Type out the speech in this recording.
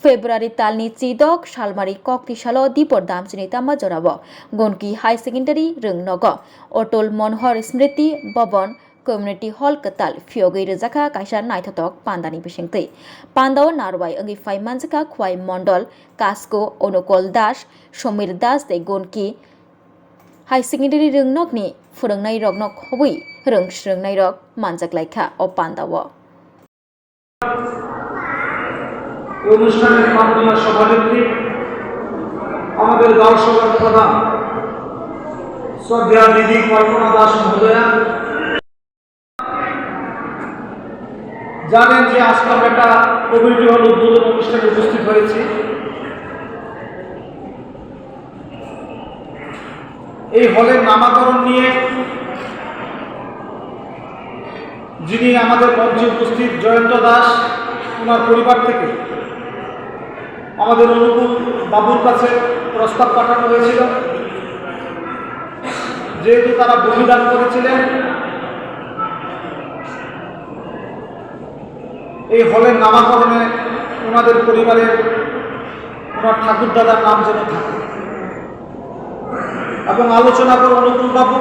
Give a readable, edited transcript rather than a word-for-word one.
February talni chidok salmari kokti salo dipor damchini tama jorabo gonki high secondary rungnogo otol monhor smriti bhavan community hall katal fiogei rejaka kaisa naithotok pandani bisingtei pandao narwai angi faimanjaka khwai mondol kasko onukol das somir das de gonki high secondary rungnokni phurungnai rokno khobui rungsrungnai rok manjaklaikha o pandao অনুষ্ঠানের মাননীয় সভানেত্রী আমাদের দর্শকের প্রধান শ্রদ্ধেয়া দিদি কল্পনা দাস মহোদয়া জানেন যে আজকে আমরা একটা কমিউনিটি হল উদ্বোধন অনুষ্ঠানে উপস্থিত হয়েছি। এই হলের নামকরণ নিয়ে যিনি আমাদের মঞ্চে উপস্থিত জয়ন্ত দাস ওনার পরিবার থেকে আমাদের অনুকূল বাবুর কাছে প্রস্তাব পাঠানো হয়েছিল, যেহেতু তারা বলিদান করেছিলেন এই হলের নামকরণে ওনাদের পরিবারের ওনার ঠাকুরদাদার নাম যেন থাকে এবং আলোচনা করে অনুকূল বাবু